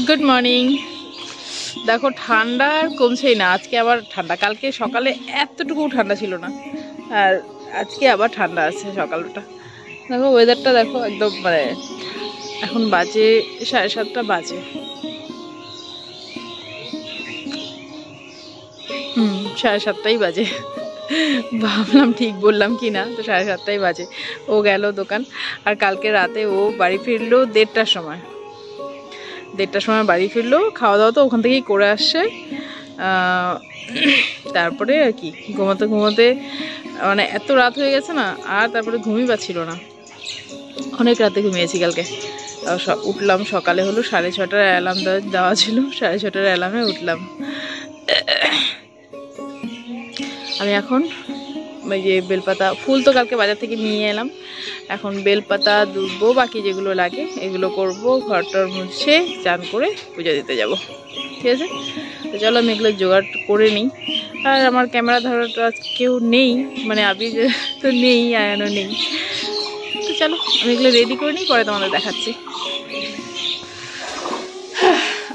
Good morning. দেখো ঠান্ডা আর কমছেই না। আজকে আবার ঠান্ডা, কালকে সকালে এতটুকু ঠান্ডা ছিল না, আর আজকে আবার ঠান্ডা আছে সকালটা। দেখো ওয়েদারটা দেখো একদম মানে এখন বাজে 7:30 বাজে। 7:30 বাজে। ভাবলাম ঠিক বললাম কি না, তো 7:30 বাজে। ও গেল দোকান, আর কালকে রাতে ও বাড়ি ফিরলো 1:30টার সময়। 1:30টার সময় বাড়ি ফিরলো, খাওয়া দাওয়া তো ওখান থেকেই করে আসছে। তারপরে আর কি ঘুমাতে ঘুমাতে মানে এত রাত হয়ে গেছে না, আর তারপরে ঘুমই পাচ্ছিল না। অনেক রাতে ঘুমিয়েছি কালকে। উঠলাম সকালে হলো 6:30টার অ্যালার্ম দেওয়া ছিল, 6:30টার অ্যালার্মে উঠলাম। আমি এখন ওই যে বেলপাতা ফুল তো কালকে বাজার থেকে নিয়ে এলাম, এখন বেলপাতা দুবো, বাকি যেগুলো লাগে এগুলো করব, ঘরটার মুছে চান করে পুজো দিতে যাব। ঠিক আছে, তো চলো আমি এগুলো জোগাড় করে নিই। আর আমার ক্যামেরা ধরাটা কেউ নেই, মানে আবি তো নেই, আয়ানও নেই। তো চলো আমি এগুলো রেডি করে নিই, পরে তোমাদের দেখাচ্ছি।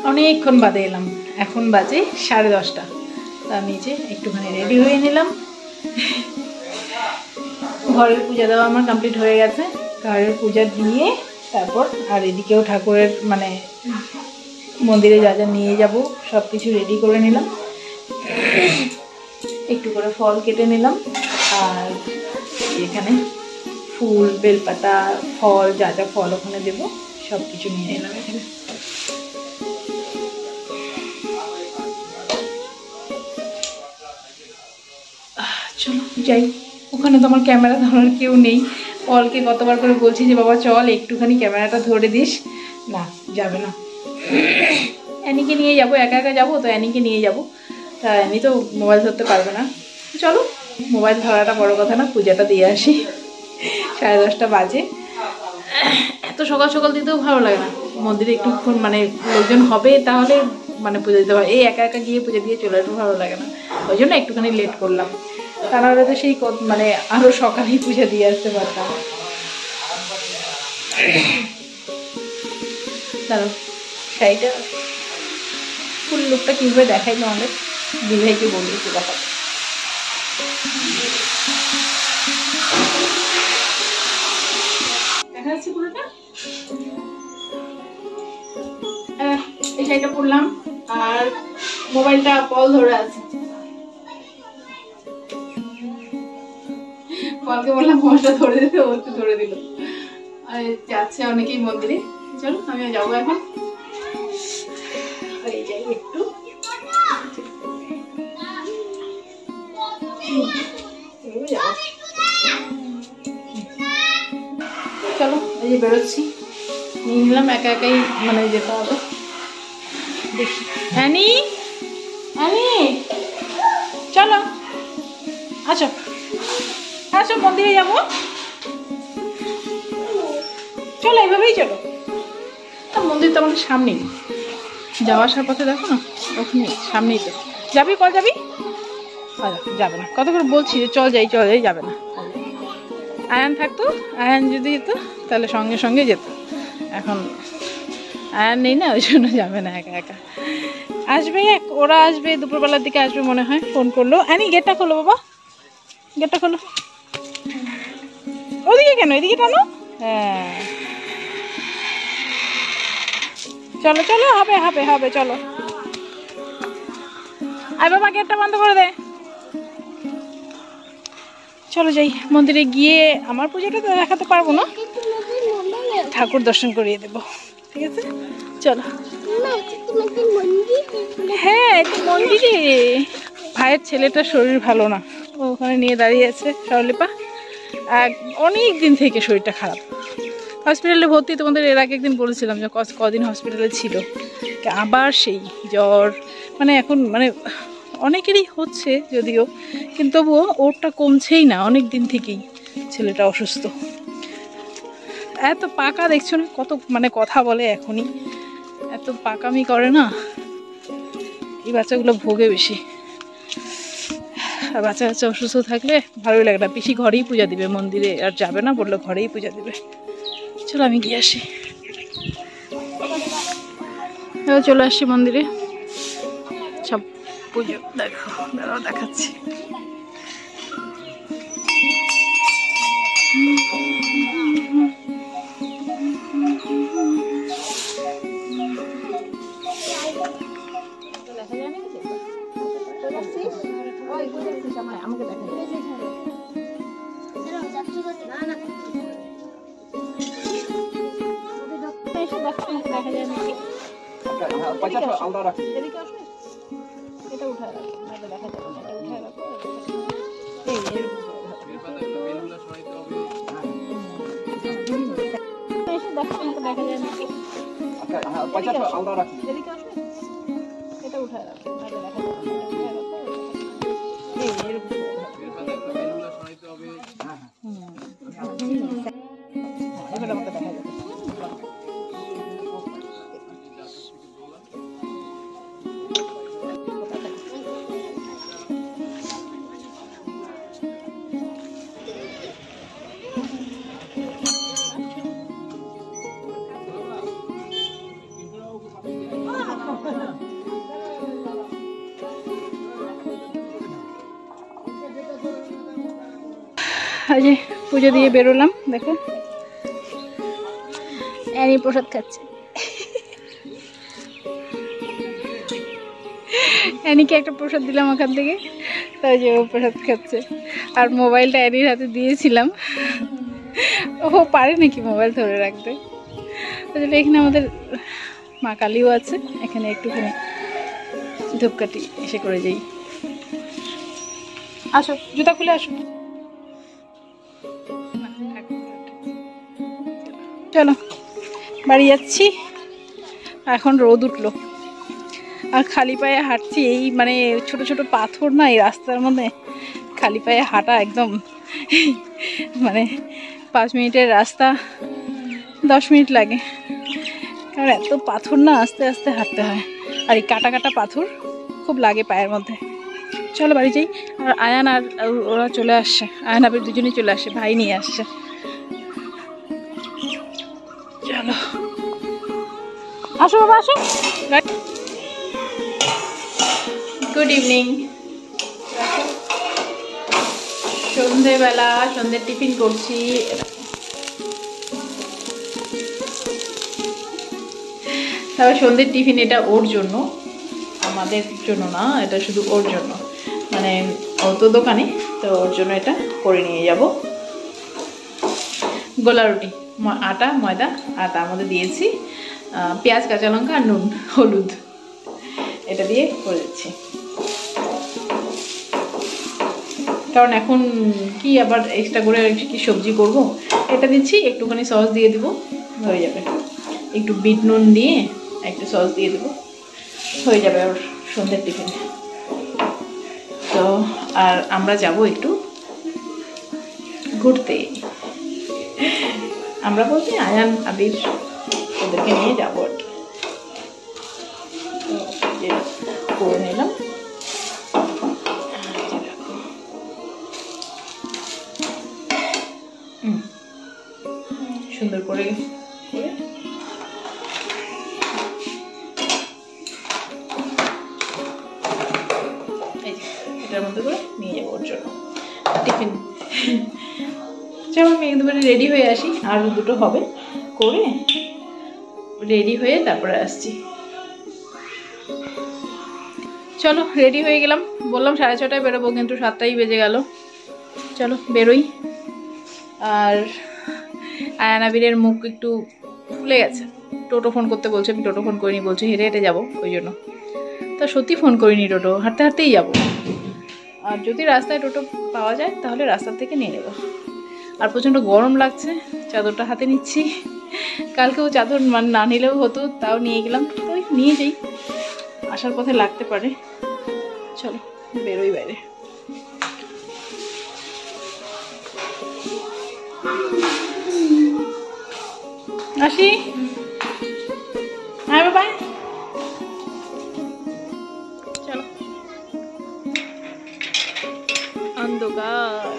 অনেকক্ষণ বাদে এলাম, এখন বাজে 10:30টা। তো আমি যে একটুখানি রেডি হয়ে নিলাম। ঘরের পূজা দেওয়া আমার কমপ্লিট হয়ে গেছে। ঘরের পূজা দিয়ে তারপর আর এদিকেও ঠাকুরের মানে মন্দিরে যা যা নিয়ে যাব সব কিছু রেডি করে নিলাম। একটু করে ফল কেটে নিলাম, আর এখানে ফুল, বেলপাতা, ফল, যা যা ফল ওখানে দেবো সব কিছু নিয়ে নিলাম এখানে। চলো যাই, ওখানে তো আমার ক্যামেরা ধরার কেউ নেই। পলকে কতবার করে বলছি যে বাবা চল একটুখানি ক্যামেরাটা ধরে দিস, না যাবে না। অ্যানিকে নিয়ে যাবো, একা একা যাবো তো অ্যানিকে নিয়ে যাবো, তা অ্যানি তো মোবাইল ধরতে পারবে না। চলো মোবাইল ধরাটা বড় কথা না, পূজাটা দিয়ে আসি। 10:30 বাজে। এত সকাল সকাল দিতেও ভালো লাগে না, মন্দিরে একটুক্ষণ মানে লোকজন হবে তাহলে মানে পুজো দিতে হয়। এই একা একা গিয়ে পুজো দিয়ে চলে আসবো, ভালো লাগে না, ওই জন্য একটুখানি লেট করলাম। তা নাহলে তো সেই মানে আরো সকালেই পূজা দিয়ে আসতে পারতাম। দাঁড়ো শাড়িটা ফুল লুকটা কীভাবে দেখাই তোমাদের, দিভাইকে বলি একটু দেখা। দেখা যাচ্ছে পুরোটা। এই শাড়িটা পরলাম, আর মোবাইলটা পল ধরে আছে। পলকে বললাম মোবাইলটা ধরে দিতে, ও একটু ধরে দিল। আর যাচ্ছে অনেকেই মন্দিরে, চলো আমিও যাবো এখন। এই যাই একটু, চলো এই যে বেরোচ্ছি, নিয়ে নিলাম, একা একাই মানে যেতে হবে। দেখি অ্যানি, অ্যানি চলো, আচ্ছা আচ্ছা মন্দিরে যাবো, চলো এইভাবেই চলো। মন্দির তো আমাদের সামনেই, যাওয়া আসার পথে দেখো না, ওখানে সামনেই তো। যাবি কল যাবি? যাবে না, কত করে বলছি যে চল যাই চল যাই, যাবে না। আয়ান থাকতো, আয়ান যদি যেত তাহলে সঙ্গে সঙ্গে যেত, এখন আয়ান নেই না, ওই জন্য যাবে না একা একা। আসবে ওরা আসবে দুপুরবেলার দিকে আসবে মনে হয়, ফোন করলো। অ্যানি গেটটা খোলো বাবা, গেটটা খোলো। ওদিকে কেন, এদিকে টানো। হ্যাঁ চলো চলো, হবে হবে হবে, চলো। আয় বাবা গেটটা বন্ধ করে দে। চলো যাই মন্দিরে গিয়ে, আমার পুজোটা তো দেখাতে পারবো না, ঠাকুর দর্শন করিয়ে দেবো। ঠিক আছে চলো। হ্যাঁ একটু মন্দিরে, ভাইয়ের ছেলেটার শরীর ভালো না, ওখানে নিয়ে দাঁড়িয়ে আছে সরলিপা। অনেক দিন থেকে শরীরটা খারাপ, হসপিটালে ভর্তি। তোমাদের এর আগে একদিন বলেছিলাম যে কদিন হসপিটালে ছিল, আবার সেই জ্বর, মানে এখন মানে অনেকেরই হচ্ছে যদিও, কিন্তু তবুও ওরটা কমছেই না, অনেক দিন থেকেই ছেলেটা অসুস্থ। এত পাকা দেখছো না, কত মানে কথা বলে এখনই, এত পাকামি করে না, এই বাচ্চাগুলো ভোগে বেশি। আর বাচ্চা কাচ্চা অসুস্থ থাকলে ভালোই লাগে না। পিসি ঘরেই পূজা দিবে, মন্দিরে আর যাবে না বললো, ঘরেই পূজা দিবে। চলো আমি গিয়ে আসি। এবার চলে আসছি মন্দিরে, সব পুজো দেখো, দাঁড়াও দেখাচ্ছি। আমাকে দেখা যায় এটা উঠায় রাখো, এটা দেখা যাবে না, এটা উঠায় রাখো। এই এসে দেখো, আমাকে দেখা যায় না, এদিকে আসবে, এটা উঠায় রাখো, এটা দেখা যাবে না, এটা উঠায় রাখো। এই এরকম এবার আমাকে দেখা যাবে। আজ পুজো দিয়ে বেরোলাম, দেখো অ্যানি প্রসাদ খাচ্ছে। অ্যানিকে একটা প্রসাদ দিলাম ওখান থেকে, তাই যে ও প্রসাদ খাচ্ছে। আর মোবাইলটা অ্যানির হাতে দিয়েছিলাম, ও পারে নাকি মোবাইল ধরে রাখতে। তাহলে এখানে আমাদের মা কালীও আছে, এখানে একটুখানি ধূপকাঠি এসে করে যাই। আসো, জুতা খুলে আসো, চলো বাড়ি যাচ্ছি। এখন রোদ উঠলো আর খালি পায়ে হাঁটছি, এই মানে ছোট ছোট পাথর না এই রাস্তার মধ্যে, খালি পায়ে হাঁটা একদম মানে 5 মিনিটের রাস্তা 10 মিনিট লাগে, কারণ এত পাথর না, আস্তে আস্তে হাঁটতে হয়। আর এই কাটা কাটা পাথর খুব লাগে পায়ের মধ্যে। চলো বাড়ি যাই। আর আয়ান আর ওরা চলে আসছে, আয়ান আবার দুজনেই চলে আসছে, ভাই নিয়ে আসছে। চলো আসো বাবা, আসো। Good evening. সন্ধেবেলা সন্ধ্যের টিফিন করছি। তবে সন্ধ্যের টিফিন এটা ওর জন্য, আমাদের জন্য না, এটা শুধু ওর জন্য। মানে ও তো দোকানে, তো ওর জন্য এটা করে নিয়ে যাব। গোলা রুটি, আটা ময়দা, আর তার মধ্যে দিয়েছি পেঁয়াজ, কাঁচা লঙ্কা আর নুন হলুদ, এটা দিয়ে করে দিচ্ছি। কারণ এখন কি আবার এক্সট্রা করে কি সবজি করব, এটা দিচ্ছি, একটুখানি সস দিয়ে দিব, হয়ে যাবে। একটু বিট নুন দিয়ে একটু সস দিয়ে দেবো, হয়ে যাবে ওর সন্ধ্যের টিফিন। তো আর আমরা যাব একটু ঘুরতে, আমরা বলছি আয়ান আবির ওদেরকে নিয়ে যাবো, যে করে নিলাম। সুন্দর করে এটার মধ্যে করে নিয়ে যাবো ওর জন্য টিফিন। চলো আমি একদম রেডি হয়ে আসি, আর দুটো হবে, করে রেডি হয়ে তারপরে আসছি। চলো রেডি হয়ে গেলাম, বললাম 6:30টায় বেরোবো, কিন্তু 7টাই বেজে গেল। চলো বেরোই। আর আয়ান আবিরের মুখ একটু ফুলে গেছে, টোটো ফোন করতে বলছে, আমি টোটো ফোন করিনি, বলছে হেঁটে হেঁটে যাবো, ওই জন্য। তা সত্যি ফোন করিনি, টোটো হাঁটতে হাঁটতেই যাবো। আর যদি রাস্তায় টোটো পাওয়া যায় তাহলে রাস্তার থেকে নিয়ে নেবো। আর প্রচণ্ড গরম লাগছে, চাদরটা হাতে নিচ্ছি। কালকেও চাদর না নিলেও হতো, তাও নিয়ে গেলাম, ওই নিয়ে যাই, আসার পথে লাগতে পারে। চলো বেরোই বাইরে। আসি, হ্যাঁ বাবা, চলো। অন্ধকার।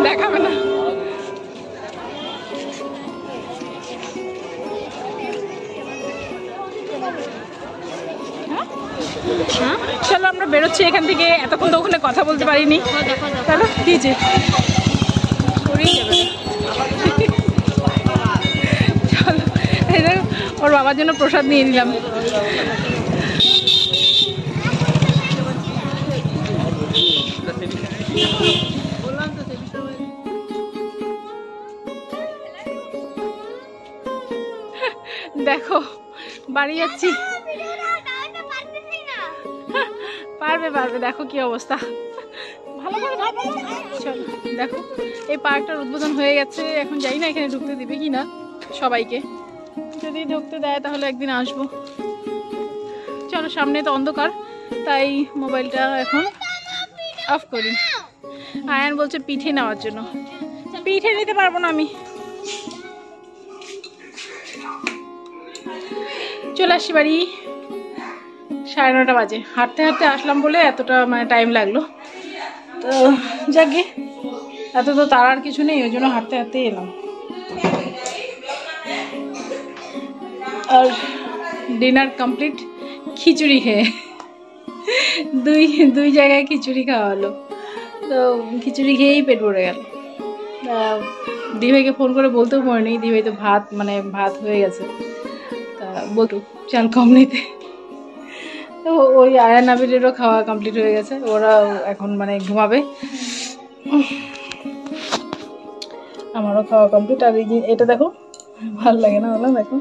দেখাবে না। চলো আমরা বেরোচ্ছি এখান থেকে, এতক্ষণ তো ওখানে কথা বলতে পারিনি। চলো দিয়েছে চলো, এই দেখো ওর বাবার জন্য প্রসাদ নিয়ে নিলাম। দেখো বাড়ি যাচ্ছি, পারবে পারবে, দেখো কি অবস্থা। ভালো করে চলো দেখো এই পার্কটার উদ্বোধন হয়ে গেছে, এখন যাই না এখানে ঢুকতে দিবে কি না সবাইকে, যদি ঢুকতে দেয় তাহলে একদিন আসবো। চলো সামনে তো অন্ধকার, তাই মোবাইলটা এখন অফ করি। আয়ান বলছে পিঠে নেওয়ার জন্য, পিঠে নিতে পারবো না আমি। চলে আসছি বাড়ি, 9:30 বাজে। হাঁটতে হাঁটতে আসলাম বলে এতটা মানে টাইম লাগলো, তো যাকে এত তো তাড়ার কিছু নেই, ওই জন্য হাঁটতে হাঁটতে এলাম। আর ডিনার কমপ্লিট, খিচুড়ি খেয়ে দুই জায়গায় খিচুড়ি খাওয়া হলো, তো খিচুড়ি খেয়েই পেট ভরে গেল। দিভাইকে ফোন করে বলতেও পারিনি, দিভাই তো ভাত হয়ে গেছে, তা বলতো চাল কম নিতে। তো ওই আয়ান আবিরেরও খাওয়া কমপ্লিট হয়ে গেছে, ওরা এখন মানে ঘুমাবে, আমারও খাওয়া কমপ্লিট। আর এই যে এটা দেখো, ভালো লাগে না বললাম, দেখো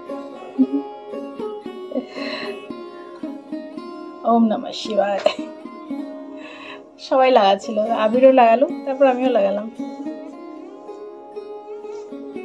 ওম নমঃ শিবায় সবাই লাগাচ্ছিল, আবিরও লাগালো, তারপর আমিও লাগালাম।